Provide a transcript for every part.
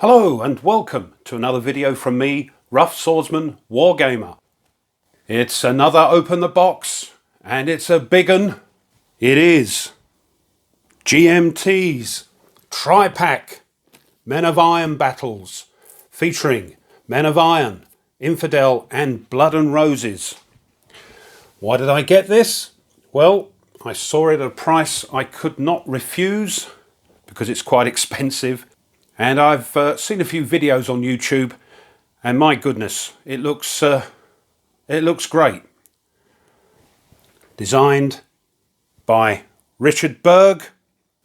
Hello and welcome to another video from me, Rough Swordsman Wargamer. It's another open the box and it's a big un. It is GMT's Tri-Pack Men of Iron Battles featuring Men of Iron, Infidel and Blood and Roses. Why did I get this? Well, I saw it at a price I could not refuse because it's quite expensive. And I've seen a few videos on YouTube, and my goodness, it looks great. Designed by Richard Berg,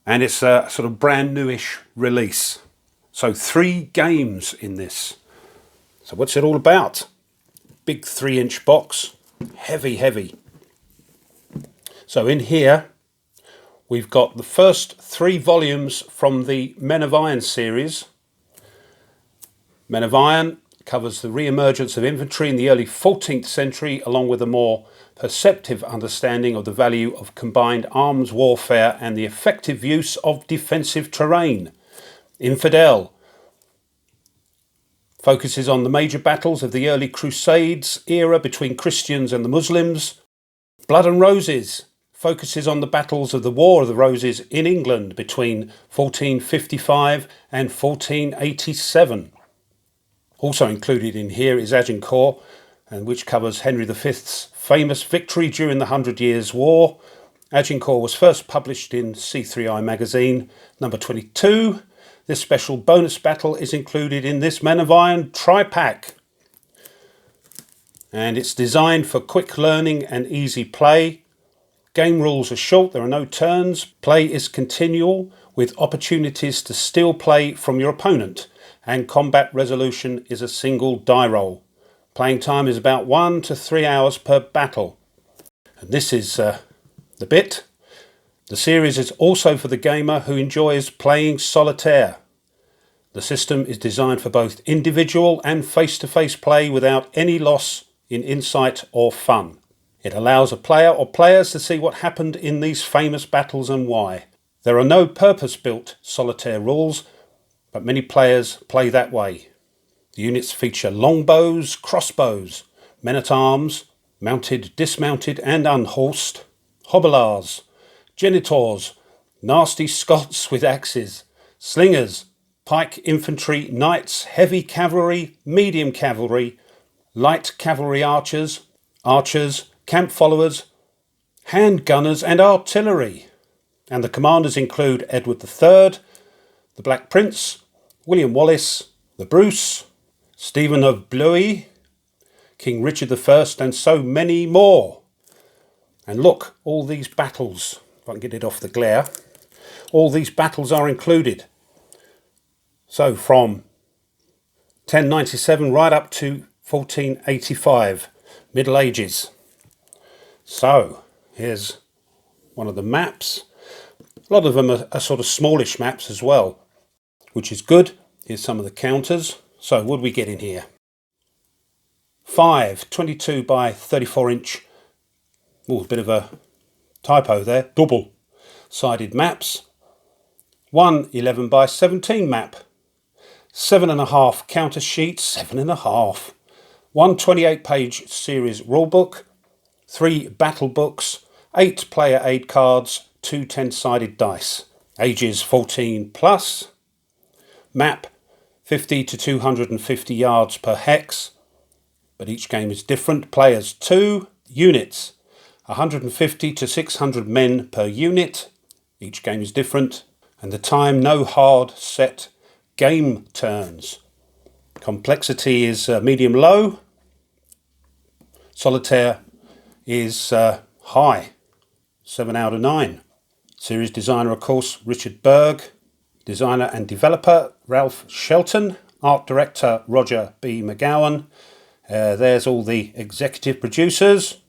and it's a sort of brand newish release. So 3 games in this. So what's it all about? Big 3-inch box, heavy. So in here, we've got the first 3 volumes from the Men of Iron series. Men of Iron covers the re-emergence of infantry in the early 14th century, along with a more perceptive understanding of the value of combined arms warfare and the effective use of defensive terrain. Infidel focuses on the major battles of the early Crusades era between Christians and the Muslims. Blood and Roses focuses on the battles of the War of the Roses in England between 1455 and 1487. Also included in here is Agincourt, and which covers Henry V's famous victory during the 100 Years' War. Agincourt was first published in C3I magazine, number 22. This special bonus battle is included in this Men of Iron Tri-Pack. And it's designed for quick learning and easy play. Game rules are short, there are no turns. Play is continual, with opportunities to steal play from your opponent, and combat resolution is a single die roll. Playing time is about 1 to 3 hours per battle. And this is the bit. The series is also for the gamer who enjoys playing solitaire. The system is designed for both individual and face-to-face play without any loss in insight or fun. It allows a player or players to see what happened in these famous battles and why. There are no purpose-built solitaire rules, but many players play that way. The units feature longbows, crossbows, men-at-arms, mounted, dismounted and unhorsed, hobblars, genitors, nasty Scots with axes, slingers, pike infantry, knights, heavy cavalry, medium cavalry, light cavalry archers, camp followers, hand gunners and artillery. And the commanders include Edward III, the Black Prince, William Wallace, the Bruce, Stephen of Blois, King Richard I and so many more. And look, all these battles, if I can get it off the glare, all these battles are included. So from 1097 right up to 1485, Middle Ages. So, here's one of the maps. A lot of them are sort of smallish maps as well, which is good. Here's some of the counters. So, what do we get in here? 5 22 by 34 inch. Oh, a bit of a typo there. Double-sided maps. 1 11 by 17 map. 7.5 counter sheets. 7.5. 1 28-page series rulebook. 3 battle books, 8 player aid cards, 2 10-sided dice. Ages 14 plus. Map 50 to 250 yards per hex, but each game is different. Players 2. Units 150 to 600 men per unit. Each game is different. And the time, no hard set game turns. Complexity is medium-low. Solitaire is high, 7 out of 9. Series designer, of course, Richard Berg. Designer and developer, Ralph Shelton. Art director, Roger B. McGowan. There's all the executive producers.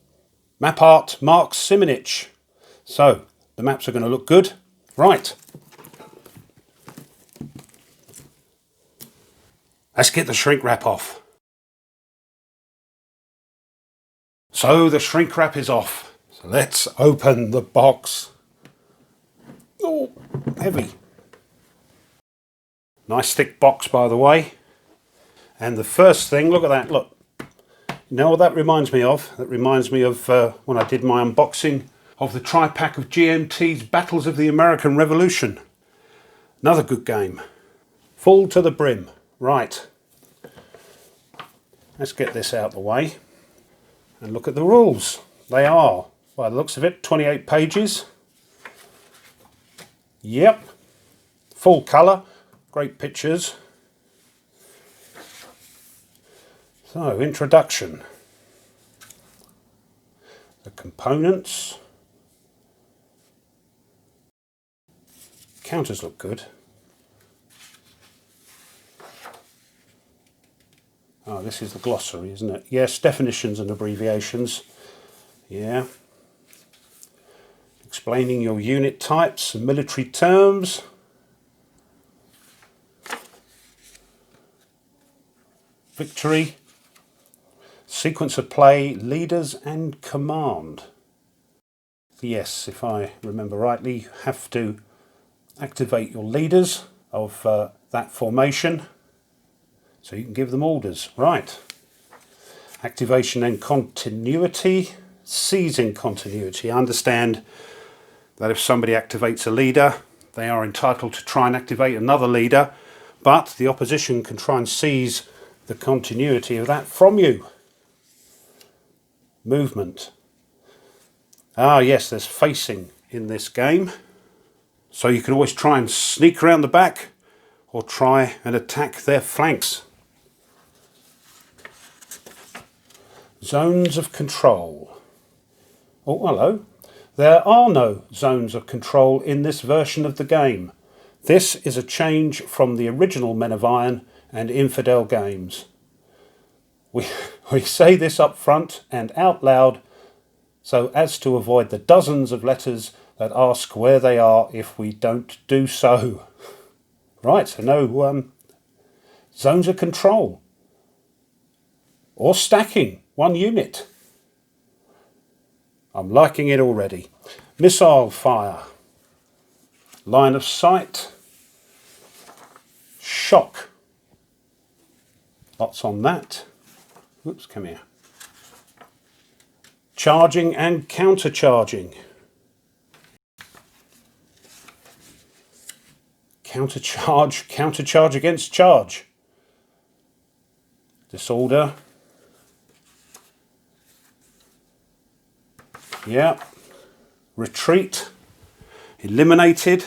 Map art, Mark Simonich. So, the maps are going to look good. Right. Let's get the shrink wrap off. So the shrink wrap is off. So let's open the box. Oh, heavy. Nice thick box, by the way. And the first thing, look at that, look. You know what that reminds me of? That reminds me of when I did my unboxing of the tri-pack of GMT's Battles of the American Revolution. Another good game. Full to the brim. Right. Let's get this out of the way and look at the rules. They are, by the looks of it, 28 pages. Yep. Full colour. Great pictures. So, introduction. The components. Counters look good. Oh, this is the glossary, isn't it? Yes, definitions and abbreviations. Yeah. Explaining your unit types and military terms. Victory. Sequence of play, leaders and command. Yes, if I remember rightly, you have to activate your leaders of that formation so you can give them orders. Right. Activation and continuity. Seizing continuity. I understand that if somebody activates a leader, they are entitled to try and activate another leader, but the opposition can try and seize the continuity of that from you. Movement. Ah yes, there's facing in this game. So you can always try and sneak around the back or try and attack their flanks. Zones of control. Oh, hello. There are no zones of control in this version of the game. This is a change from the original Men of Iron and Infidel games. We say this up front and out loud so as to avoid the dozens of letters that ask where they are if we don't do so. Right, so no zones of control. Or stacking, one unit. I'm liking it already. Missile fire. Line of sight. Shock. Lots on that. Oops, come here. Charging and counter-charging. Counter-charge against charge. Disorder. Yeah. Retreat. Eliminated.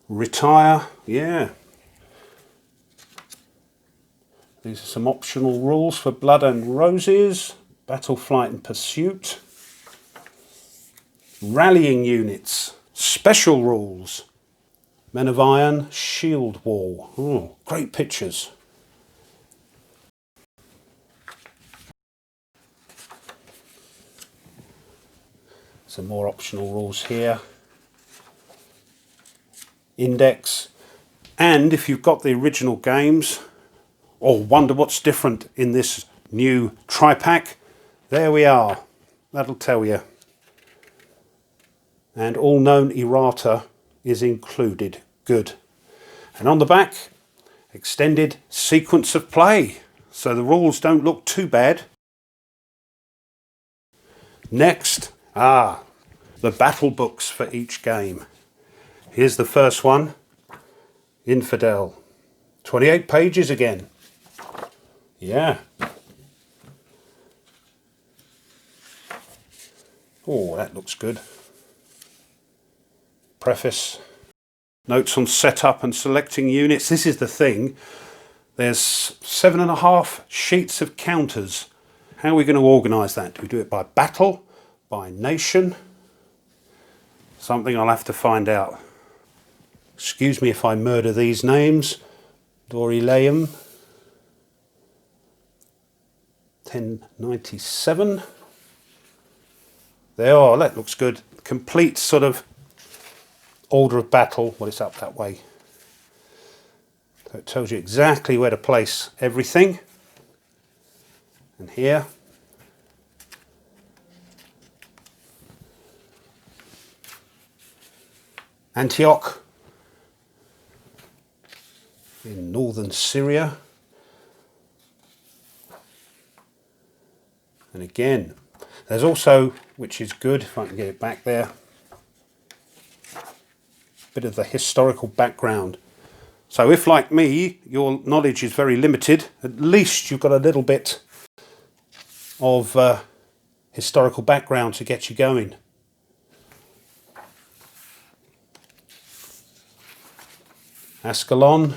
Retire. Yeah. These are some optional rules for Blood and Roses. Battle, flight and pursuit. Rallying units. Special rules. Men of Iron. Shield wall. Oh, great pictures. Some more optional rules here. Index. And if you've got the original games, or wonder what's different in this new tri-pack, there we are. That'll tell you. And all known errata is included. Good. And on the back, extended sequence of play. So the rules don't look too bad. Next, the battle books for each game. Here's the first one, Infidel. 28 pages again. Yeah. Oh, that looks good. Preface. Notes on setup and selecting units. This is the thing. There's 7.5 sheets of counters. How are we going to organise that? Do we do it by battle? By nation? Something I'll have to find out. Excuse me if I murder these names. Dorileum. 1097. There are, that looks good. Complete sort of order of battle. Well, it's up that way. So it tells you exactly where to place everything. And here. Antioch. in northern Syria. And again, there's also, which is good, if I can get it back there, a bit of the historical background. So if, like me, your knowledge is very limited, at least you've got a little bit of historical background to get you going. Ascalon.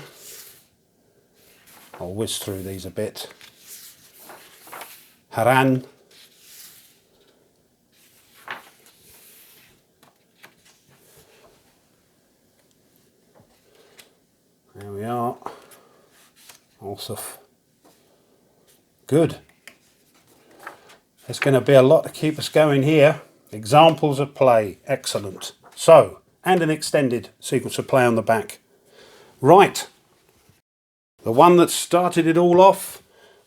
I'll whiz through these a bit. Haran. There we are. Alsuf. Good. There's going to be a lot to keep us going here. Examples of play. Excellent. So, and an extended sequence of play on the back. Right. The one that started it all off,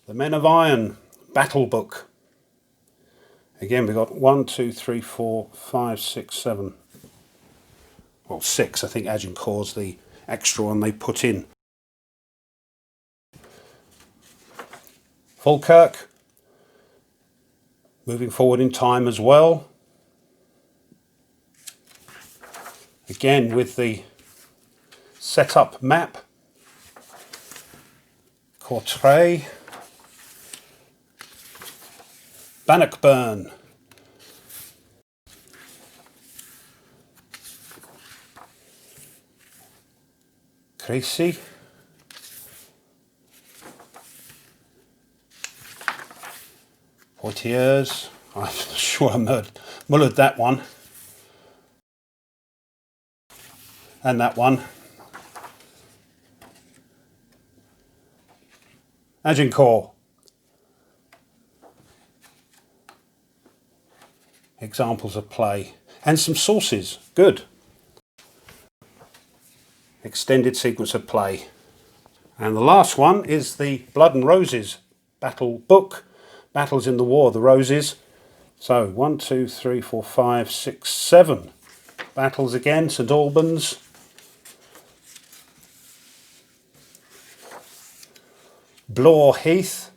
the Men of Iron Battle Book. Again, we've got 1, 2, 3, 4, 5, 6, 7. Well, 6. I think Agincourt's the extra one they put in. Falkirk. Moving forward in time as well. Again with the setup map. Courtrai. Bannockburn. Creasy. Poitiers. I'm sure I mullered that one. And that one. Agincourt. Examples of play. And some sources. Good. Extended sequence of play. And the last one is the Blood and Roses Battle Book. Battles in the War of the Roses. So 1, 2, 3, 4, 5, 6, 7 battles again. St Albans. Blore Heath.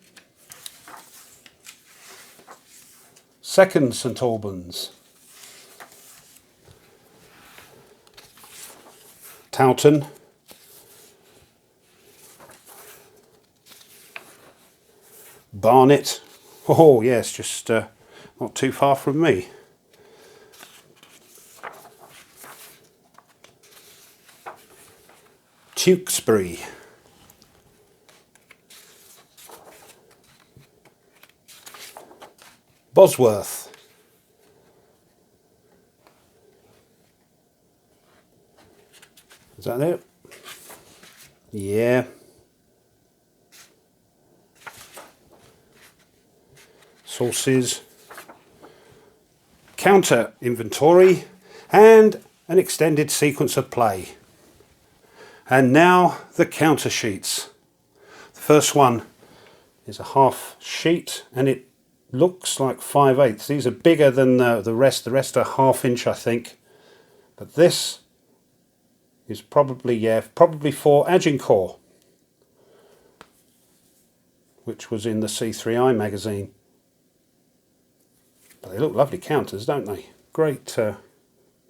Second St Albans. Towton. Barnet. Oh yes, just not too far from me. Tewkesbury. Bosworth. Is that it? Yeah. Sources. Counter inventory. And an extended sequence of play. And now the counter sheets. The first one is a half sheet and it looks like 5/8. These are bigger than the rest. The rest are 1/2 inch, I think. But this is probably for Agincourt, which was in the C3I magazine. But they look lovely counters, don't they? Great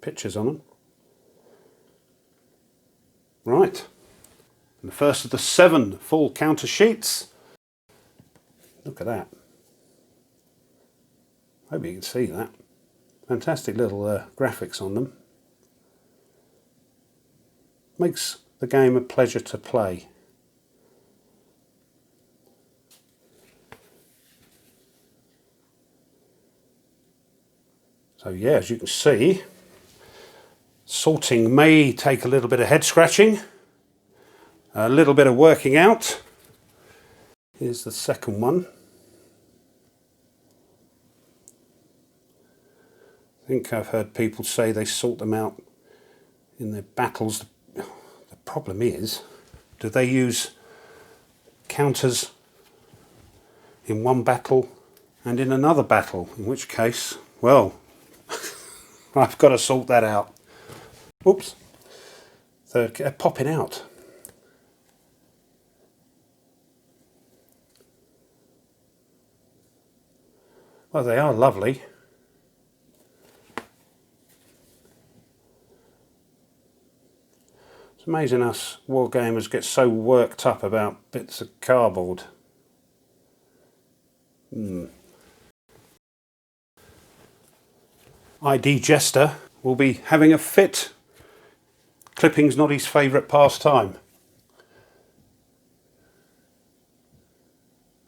pictures on them. Right. And the first of the 7 full counter sheets. Look at that. Hope you can see that. Fantastic little graphics on them. Makes the game a pleasure to play. So yeah, as you can see, sorting may take a little bit of head scratching, a little bit of working out. Here's the second one. I think I've heard people say they sort them out in their battles. The problem is, do they use counters in one battle and in another battle? In which case, well, I've got to sort that out. Whoops. They're popping out. Well, they are lovely. It's amazing us wargamers get so worked up about bits of cardboard. ID Jester will be having a fit. Clipping's not his favourite pastime.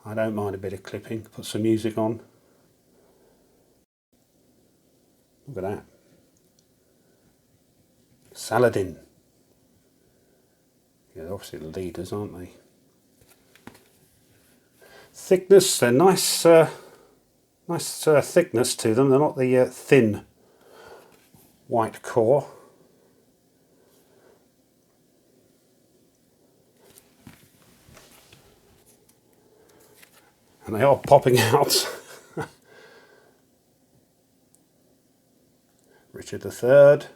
I don't mind a bit of clipping. Put some music on. Look at that. Saladin. Yeah, they're obviously the leaders, aren't they? Thickness, they're nice, nice thickness to them. They're not the thin white core. And they are popping out. Richard III.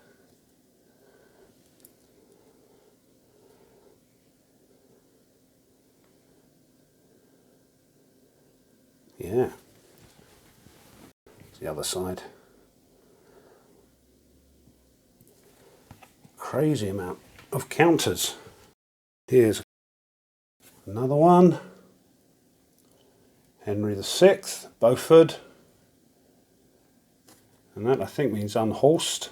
Yeah. It's the other side. Crazy amount of counters. Here's another one. Henry VI, Beaufort. And that I think means unhorsed.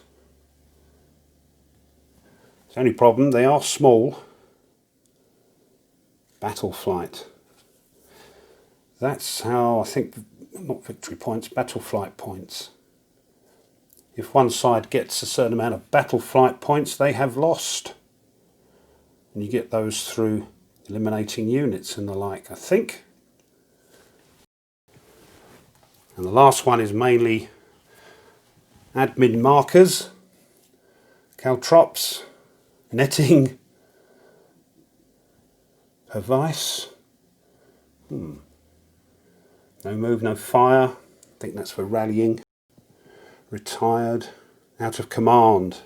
The only problem, they are small. Battle flight. That's how, I think, not victory points, battle flight points. If one side gets a certain amount of battle flight points, they have lost. And you get those through eliminating units and the like, I think. And the last one is mainly admin markers, caltrops, netting, pervice. No move, no fire. I think that's for rallying. Retired, out of command.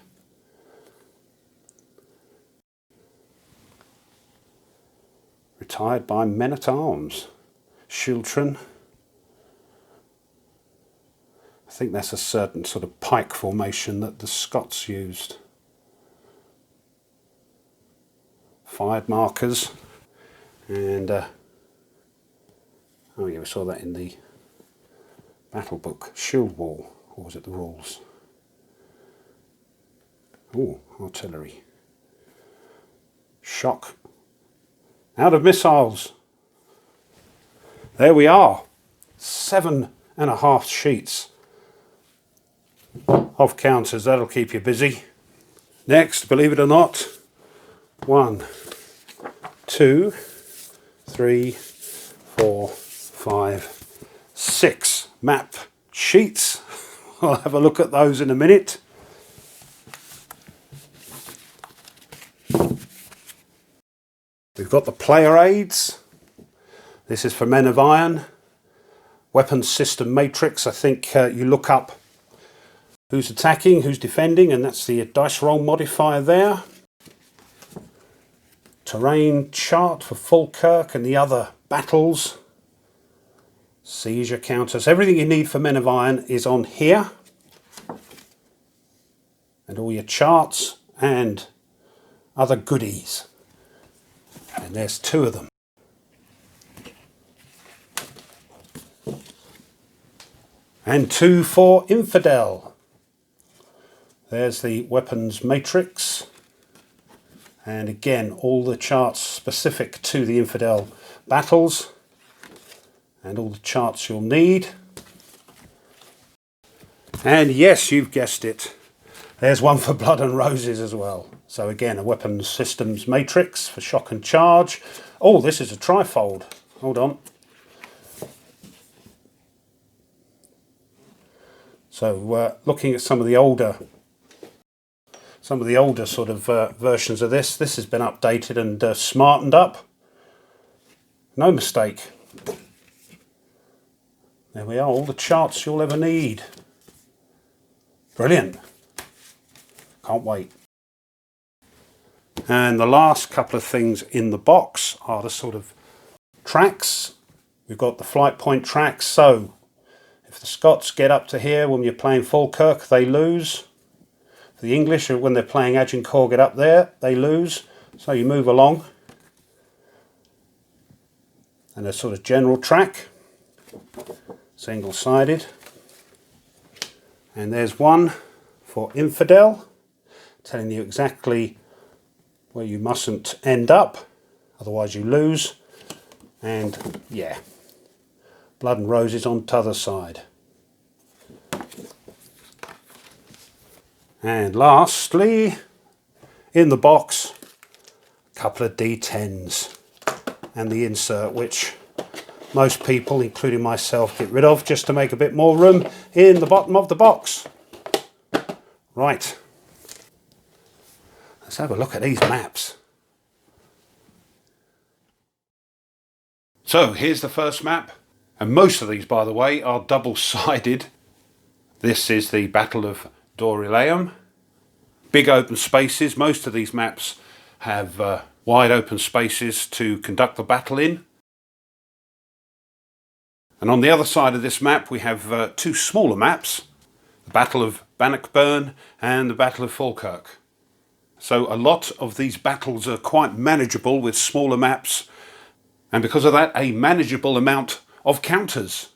Retired by men-at-arms. Schiltron. I think that's a certain sort of pike formation that the Scots used. Fired markers. And, oh yeah, we saw that in the battle book. Shield wall, or was it the rules? Oh, artillery. Shock. Out of missiles. There we are. 7.5 sheets of counters. That'll keep you busy. Next, believe it or not, 1, 2, 3, 4, 5, 6 map sheets. I'll have a look at those in a minute. We've got the player aids. This is for Men of Iron. Weapons system matrix. I think you look up who's attacking, who's defending, and that's the dice roll modifier there. Terrain chart for Falkirk and the other battles. Seizure counters. Everything you need for Men of Iron is on here. And all your charts and other goodies. And there's 2 of them. And 2 for Infidel. There's the weapons matrix. And again, all the charts specific to the Infidel battles. And all the charts you'll need. And yes, you've guessed it. There's one for Blood and Roses as well. So again, a weapons systems matrix for shock and charge. Oh, this is a trifold. Hold on. So looking at some of the older sort of versions of this has been updated and smartened up. No mistake. There we are, all the charts you'll ever need. Brilliant. Can't wait. And the last couple of things in the box are the sort of tracks. We've got the flight point tracks. So If the Scots get up to here when you're playing Falkirk, they lose. The English, when they're playing Agincourt, get up there, they lose. So you move along. And a sort of general track, single-sided. And there's one for Infidel, telling you exactly where you mustn't end up, otherwise you lose. And yeah, Blood and Roses on t'other side. And lastly, in the box, a couple of D10s and the insert, which most people, including myself, get rid of just to make a bit more room in the bottom of the box. Right, let's have a look at these maps. So here's the first map, and most of these, by the way, are double-sided. This is the Battle of Dorylaeum. Big open spaces. Most of these maps have wide open spaces to conduct the battle in. And on the other side of this map we have two smaller maps, the Battle of Bannockburn and the Battle of Falkirk. So a lot of these battles are quite manageable with smaller maps, and because of that, a manageable amount of counters.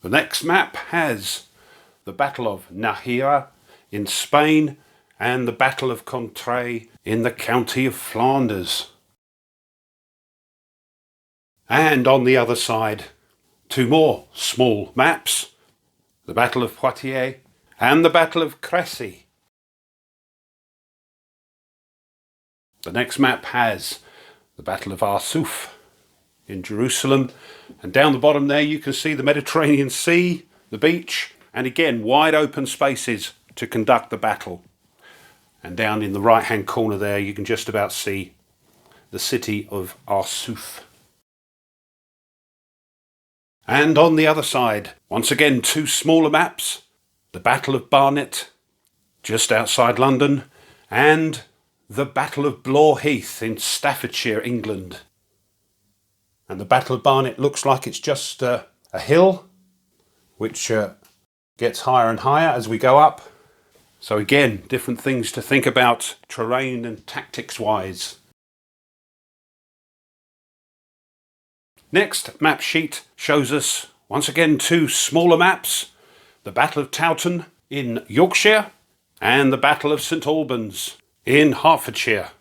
The next map has the Battle of Nájera in Spain and the Battle of Contray in the county of Flanders. And on the other side, two more small maps, the Battle of Poitiers and the Battle of Crécy. The next map has the Battle of Arsuf in Jerusalem, and down the bottom there you can see the Mediterranean Sea, the beach, and again wide open spaces to conduct the battle. And down in the right hand corner there you can just about see the city of Arsuf. And on the other side, once again two smaller maps, the Battle of Barnet just outside London and the Battle of Blore Heath in Staffordshire, England. And the Battle of Barnet looks like it's just a hill which gets higher and higher as we go up. So again, different things to think about terrain and tactics wise. Next map sheet shows us once again two smaller maps, the Battle of Towton in Yorkshire and the Battle of St Albans in Hertfordshire.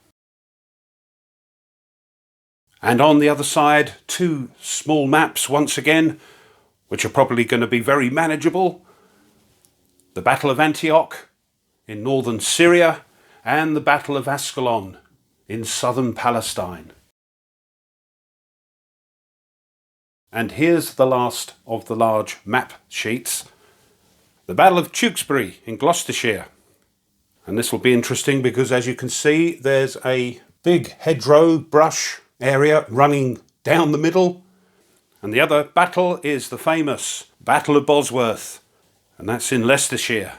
And on the other side, two small maps once again, which are probably going to be very manageable. The Battle of Antioch in northern Syria and the Battle of Ascalon in southern Palestine. And here's the last of the large map sheets, the Battle of Tewkesbury in Gloucestershire. And this will be interesting because, as you can see, there's a big hedgerow brush area running down the middle. And the other battle is the famous Battle of Bosworth, and that's in Leicestershire.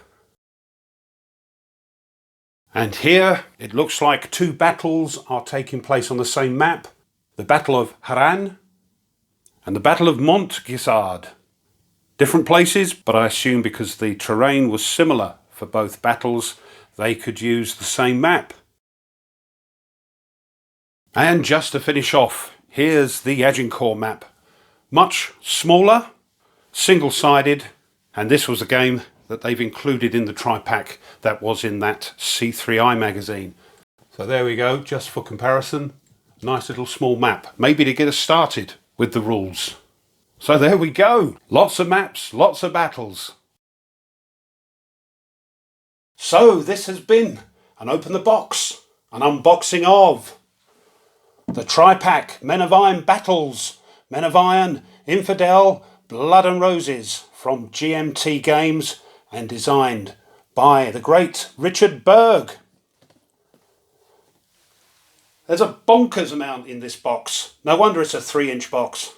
And here it looks like two battles are taking place on the same map, the Battle of Harran and the Battle of Montgisard. Different places, but I assume because the terrain was similar for both battles, they could use the same map. And just to finish off, here's the Agincourt map. Much smaller, single-sided, and this was a game that they've included in the tri-pack that was in that C3I magazine. So there we go, just for comparison. Nice little small map, maybe to get us started with the rules. So there we go, lots of maps, lots of battles. So this has been an Open the Box, an unboxing of the tri-pack Men of Iron Battles, Men of Iron, Infidel, Blood and Roses from GMT Games and designed by the great Richard Berg. There's a bonkers amount in this box. No wonder it's a 3-inch box.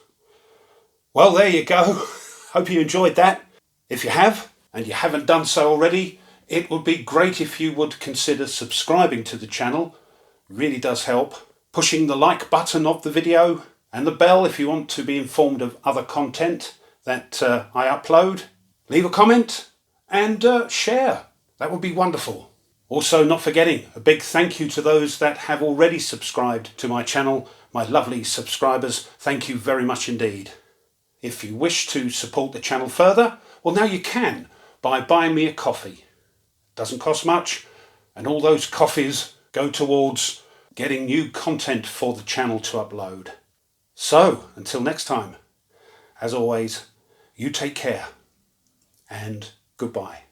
Well, there you go. Hope you enjoyed that. If you have, and you haven't done so already, it would be great if you would consider subscribing to the channel. It really does help. Pushing the like button of the video and the bell if you want to be informed of other content that I upload. Leave a comment and share. That would be wonderful. Also, not forgetting, a big thank you to those that have already subscribed to my channel, my lovely subscribers. Thank you very much indeed. If you wish to support the channel further, well, now you can by buying me a coffee. Doesn't cost much, and all those coffees go towards getting new content for the channel to upload. So, until next time, as always, you take care and goodbye.